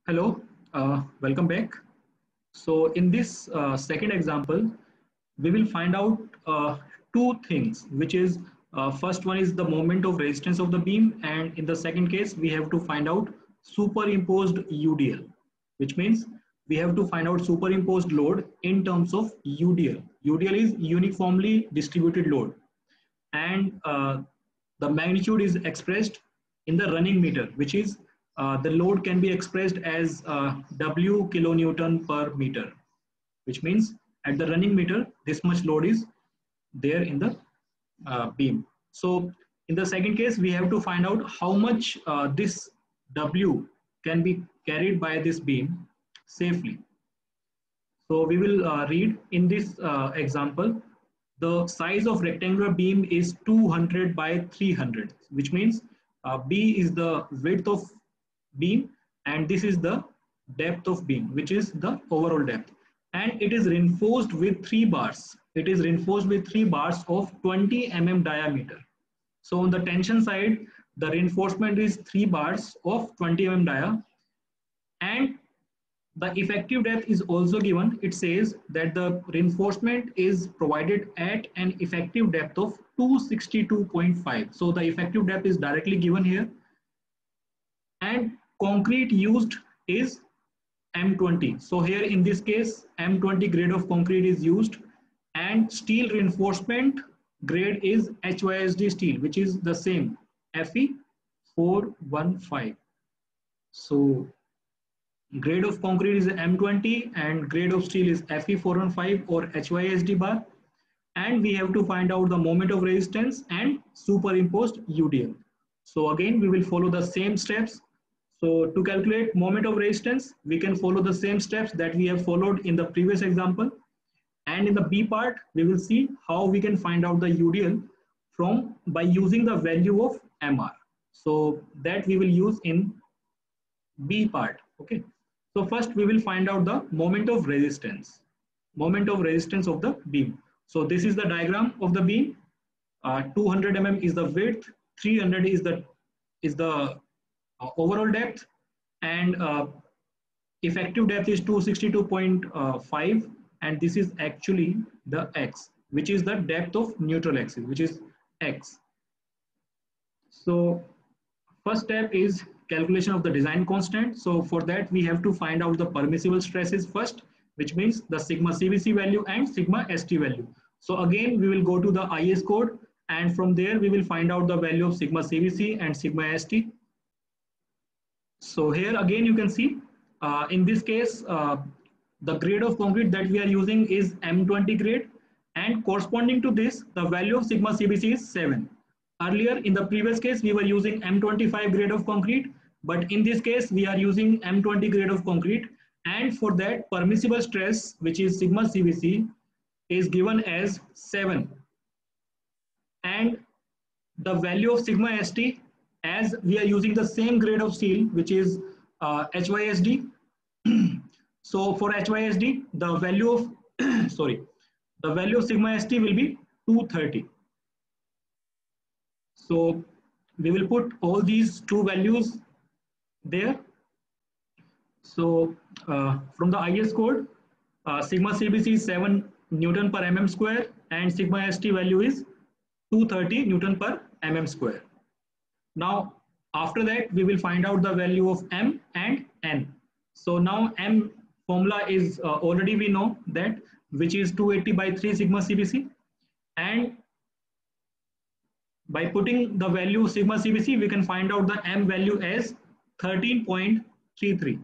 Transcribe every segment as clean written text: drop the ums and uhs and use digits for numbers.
Hello, welcome back. So in this second example, we will find out two things, which is first one is the moment of resistance of the beam, and in the second case, we have to find out superimposed UDL, which means we have to find out superimposed load in terms of UDL. UDL is uniformly distributed load, and the magnitude is expressed in the running meter, which is the load can be expressed as W kilonewton per meter, which means at the running meter, this much load is there in the beam. So in the second case, we have to find out how much this W can be carried by this beam safely. So we will read in this example, the size of rectangular beam is 200 by 300, which means B is the width of beam and this is the depth of beam, which is the overall depth. And it is reinforced with 3 bars. It is reinforced with 3 bars of 20 mm diameter. So on the tension side, the reinforcement is 3 bars of 20 mm dia, and the effective depth is also given. It says that the reinforcement is provided at an effective depth of 262.5. So the effective depth is directly given here. And concrete used is M20. So here in this case, M20 grade of concrete is used, and steel reinforcement grade is HYSD steel, which is the same, Fe415. So grade of concrete is M20 and grade of steel is Fe415 or HYSD bar. And we have to find out the moment of resistance and superimposed UDL. So again, we will follow the same steps. So to calculate moment of resistance, we can follow the same steps that we have followed in the previous example. And in the B part, we will see how we can find out the UDL by using the value of MR. So that we will use in B part. Okay. So first we will find out the moment of resistance of the beam. So this is the diagram of the beam. 200 mm is the width, 300 is the overall depth, and effective depth is 262.5, and this is actually the X, which is the depth of neutral axis, which is X. So first step is calculation of the design constant. So for that, we have to find out the permissible stresses first, which means the sigma CVC value and sigma ST value. So again, we will go to the IS code, and from there we will find out the value of sigma CVC and sigma ST. So here again, you can see in this case, the grade of concrete that we are using is M20 grade, and corresponding to this, the value of sigma CVC is 7. Earlier in the previous case, we were using M25 grade of concrete, but in this case, we are using M20 grade of concrete. And for that, permissible stress, which is sigma CVC, is given as 7. And the value of sigma ST, as we are using the same grade of steel, which is HYSD. So for HYSD, the value of the value of sigma ST will be 230. So we will put all these two values there. So from the IS code, sigma CBC is 7 Newton per mm square, and sigma ST value is 230 Newton per mm square. Now, after that, we will find out the value of M and N. So now M formula is already we know that, which is 280 by 3 sigma CBC. And by putting the value sigma CBC, we can find out the M value as 13.33.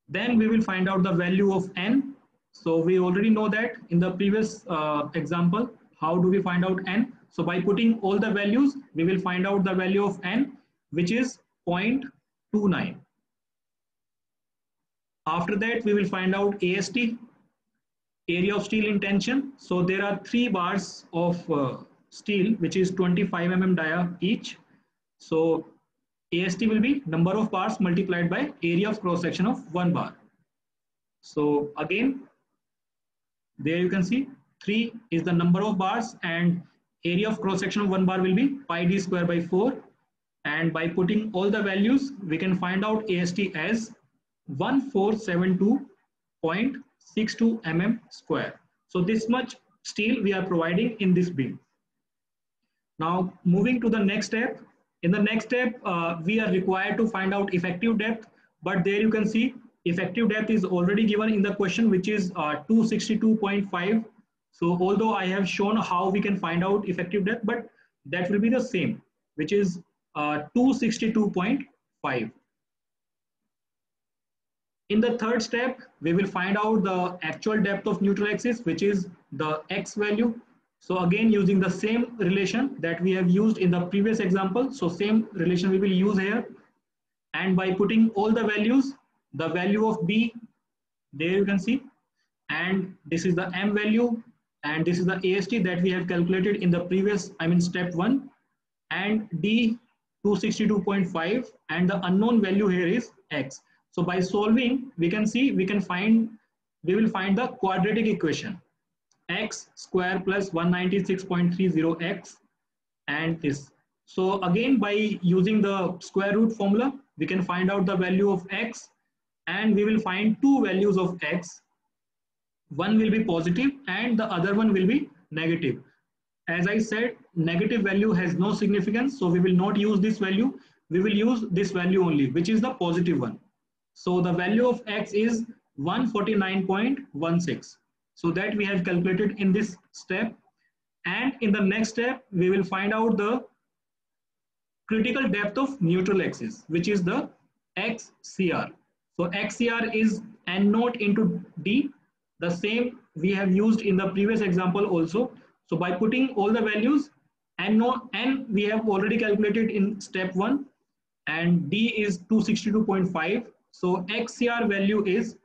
Then we will find out the value of N. So we already know that in the previous example. How do we find out N? So by putting all the values, we will find out the value of N, which is 0.29. After that, we will find out AST, area of steel in tension. So there are 3 bars of steel, which is 25 mm dia each. So AST will be number of bars multiplied by area of cross section of 1 bar. So again, there you can see 3 is the number of bars, and area of cross section of 1 bar will be pi d square by 4. And by putting all the values, we can find out AST as 1472.62 mm square. So this much steel we are providing in this beam. Now moving to the next step. In the next step, we are required to find out effective depth, but there you can see effective depth is already given in the question, which is 262.5. So although I have shown how we can find out effective depth, but that will be the same, which is 262.5. In the third step, we will find out the actual depth of neutral axis, which is the x value. So again, using the same relation that we have used in the previous example. So same relation we will use here. And by putting all the values, the value of B, there you can see, and this is the M value, and this is the AST that we have calculated in the previous, step 1, and D 262.5, and the unknown value here is X. So by solving, we can see, we will find the quadratic equation, x square plus 196.30x and this. So again, by using the square root formula, we can find out the value of x, and we will find two values of x. One will be positive and the other one will be negative. As I said, negative value has no significance, so we will not use this value. We will use this value only, which is the positive one. So the value of x is 149.16. So that we have calculated in this step. And in the next step, we will find out the critical depth of neutral axis, which is the XCR. So XCR is N naught into D. The same we have used in the previous example also. So by putting all the values, N we have already calculated in step 1, and D is 262.5. So XCR value is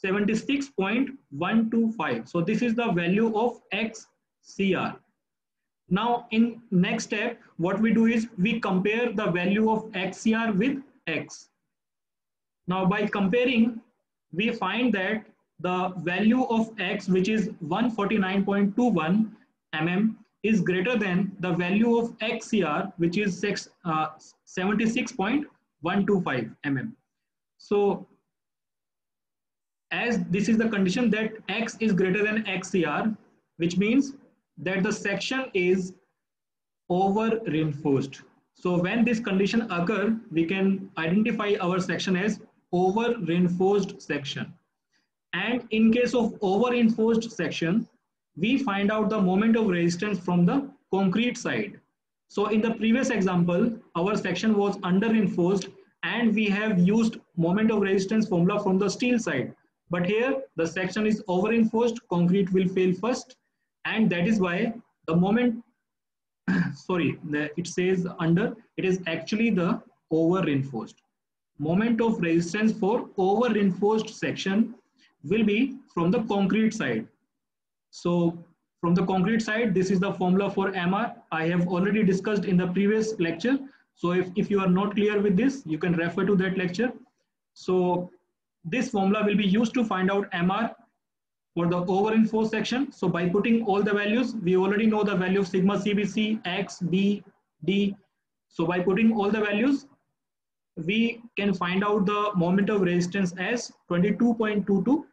76.125. So this is the value of XCR. Now in next step, what we do is we compare the value of XCR with X. Now by comparing, we find that the value of X, which is 149.21 mm, is greater than the value of XCR, which is 76.125 mm. So as this is the condition that X is greater than XCR, which means that the section is over reinforced. So when this condition occurs, we can identify our section as over reinforced section. And in case of over reinforced section, we find out the moment of resistance from the concrete side. So in the previous example, our section was under reinforced and we have used moment of resistance formula from the steel side. But here the section is over reinforced, concrete will fail first, and that is why the moment, it says under, it is actually the over reinforced. Moment of resistance for over reinforced section will be from the concrete side. So from the concrete side, this is the formula for MR. I have already discussed in the previous lecture. So if you are not clear with this, you can refer to that lecture. So this formula will be used to find out MR for the over reinforced section. So by putting all the values, we already know the value of sigma CBC, X, B, D. So by putting all the values, we can find out the moment of resistance as 22.22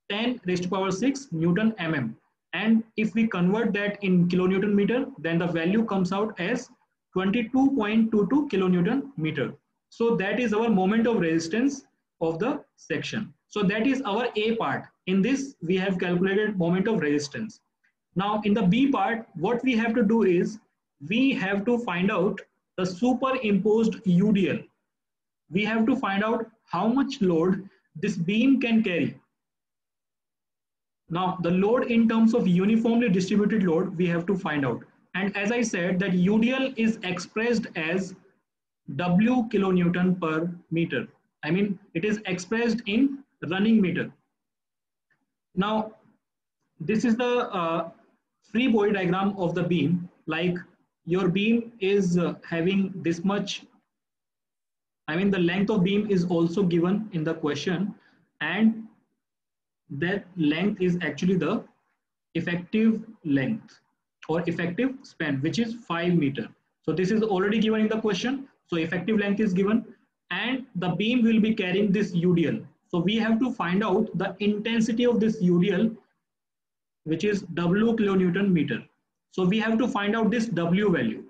10 raised to power 6 Newton mm. And if we convert that in kilonewton meter, then the value comes out as 22.22 kilonewton meter. So that is our moment of resistance of the section. So that is our A part. In this, we have calculated moment of resistance. Now in the B part, what we have to do is we have to find out the superimposed UDL. We have to find out how much load this beam can carry. Now the load in terms of uniformly distributed load, we have to find out. And as I said, that UDL is expressed as W kilonewton per meter. I mean, it is expressed in running meter. Now, this is the free body diagram of the beam. Like your beam is having this much, the length of beam is also given in the question, and that length is actually the effective length or effective span, which is 5 meters. So this is already given in the question. So effective length is given and the beam will be carrying this UDL. So we have to find out the intensity of this UDL, which is W kilonewton meter. So we have to find out this W value.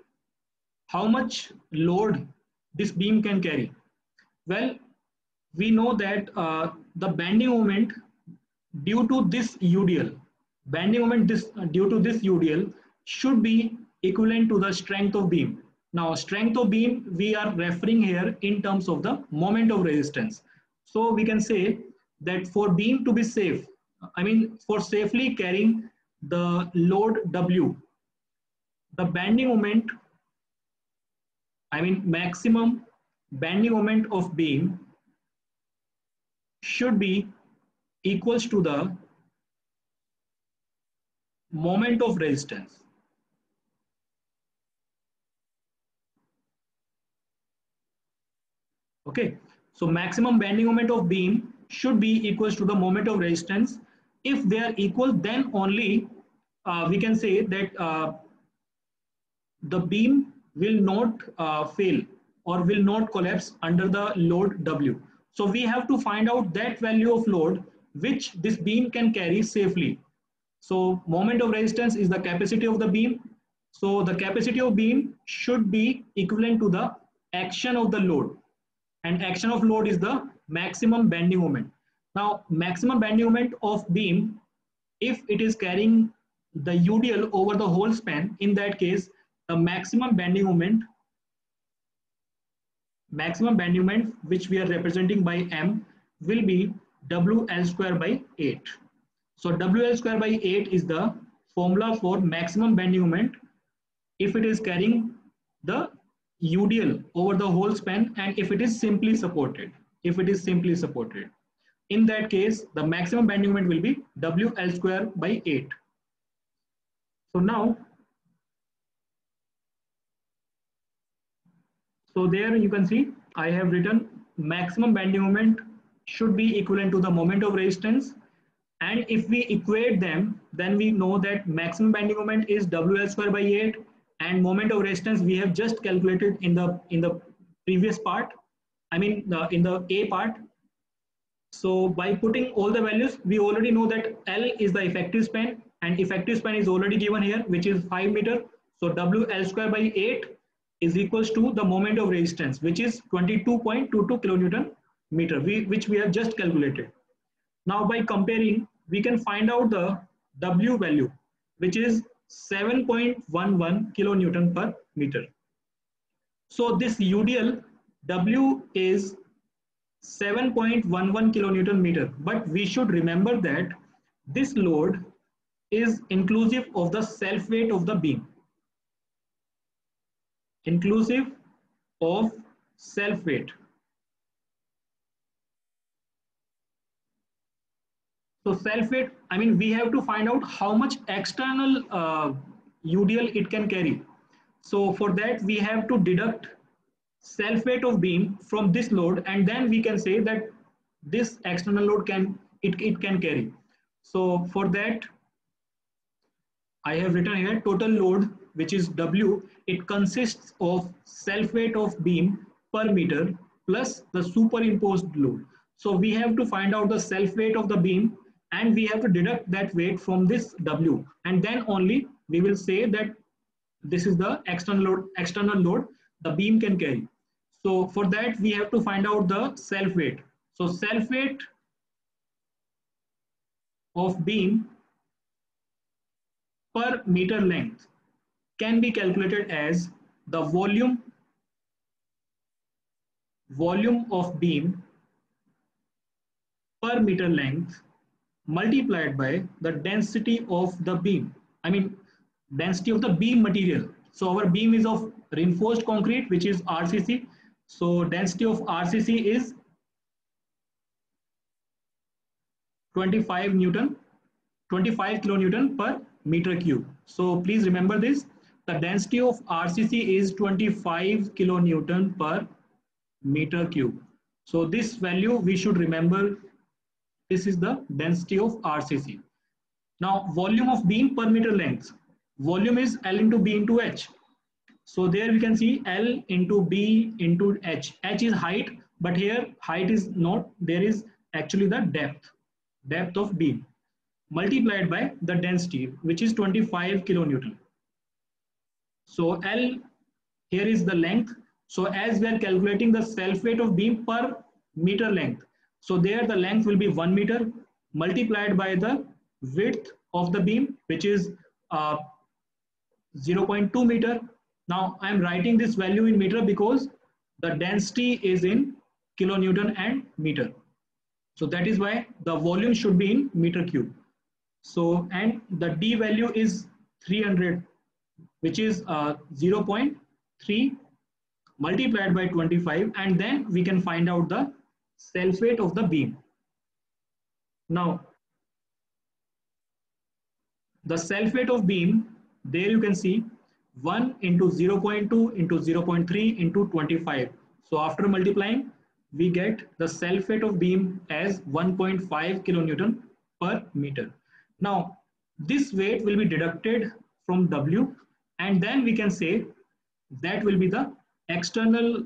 How much load this beam can carry? Well, we know that the bending moment due to this UDL, due to this UDL should be equivalent to the strength of beam. Now, strength of beam we are referring here in terms of the moment of resistance. So we can say that for beam to be safe, I mean for safely carrying the load W, the bending moment, I mean maximum bending moment of beam should be equals to the moment of resistance. Okay, so maximum bending moment of beam should be equals to the moment of resistance. If they are equal, then only we can say that the beam will not fail or will not collapse under the load W. So we have to find out that value of load which this beam can carry safely. So moment of resistance is the capacity of the beam. So the capacity of beam should be equivalent to the action of the load, and action of load is the maximum bending moment. Now maximum bending moment of beam, if it is carrying the UDL over the whole span, in that case the maximum bending moment which we are representing by M will be WL square by 8. So WL square by 8 is the formula for maximum bending moment if it is carrying the UDL over the whole span and if it is simply supported. In that case, the maximum bending moment will be WL square by 8. So now, so there you can see I have written maximum bending moment should be equivalent to the moment of resistance. And if we equate them, then we know that maximum bending moment is WL square by 8 and moment of resistance we have just calculated in the previous part, I mean in the A part. So by putting all the values, we already know that L is the effective span and effective span is already given here, which is 5 meter. So WL square by 8 is equals to the moment of resistance, which is 22.22 kilonewton meter, which we have just calculated. Now by comparing, we can find out the W value, which is 7.11 kilonewton per meter. So this UDL W is 7.11 kilonewton meter, but we should remember that this load is inclusive of the self weight of the beam. Inclusive of self weight. So self weight, I mean, we have to find out how much external UDL it can carry. So for that, we have to deduct self weight of beam from this load, and then we can say that this external load can carry. So for that, I have written here total load, which is W. It consists of self weight of beam per meter plus the superimposed load. So we have to find out the self weight of the beam and we have to deduct that weight from this W, and then only we will say that this is the external load the beam can carry. So for that we have to find out the self weight. So self weight of beam per meter length can be calculated as the volume of beam per meter length multiplied by the density of the beam. I mean density of the beam material. So our beam is of reinforced concrete, which is RCC. So density of RCC is 25 kilonewton per meter cube. So please remember this. The density of RCC is 25 kilonewton per meter cube. So this value we should remember. This is the density of RCC. Now volume of beam per meter length. Volume is L into B into H. So there we can see L into B into H. H is height, but here height is not, there is actually the depth of beam multiplied by the density, which is 25 kilonewton. So L here is the length. So as we are calculating the self weight of beam per meter length, so there the length will be 1 meter multiplied by the width of the beam, which is 0.2 meter. Now I am writing this value in meter because the density is in kilonewton and meter. So that is why the volume should be in meter cube. So, and the D value is 300, which is 0.3 multiplied by 25, and then we can find out the self weight of the beam. Now, the self weight of beam, there you can see 1 into 0.2 into 0.3 into 25. So after multiplying, we get the self weight of beam as 1.5 kilonewton per meter. Now, this weight will be deducted from W, and then we can say that will be the external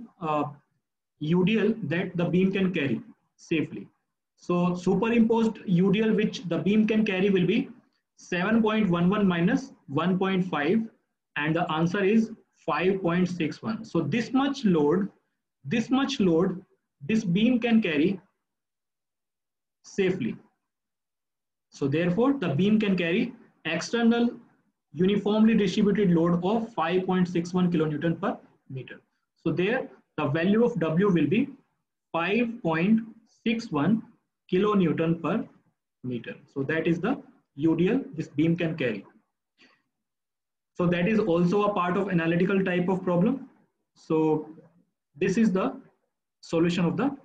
UDL that the beam can carry safely. So superimposed UDL which the beam can carry will be 7.11 minus 1.5, and the answer is 5.61. So this much load, this beam can carry safely. So therefore the beam can carry external uniformly distributed load of 5.61 kilonewton per meter. So there the value of W will be 5.61 kilonewton per meter. So that is the UDL this beam can carry. So that is also a part of analytical type of problem. So this is the solution of the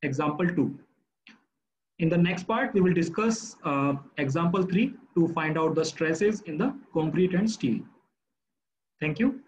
example 2. In the next part, we will discuss example 3 to find out the stresses in the concrete and steel. Thank you.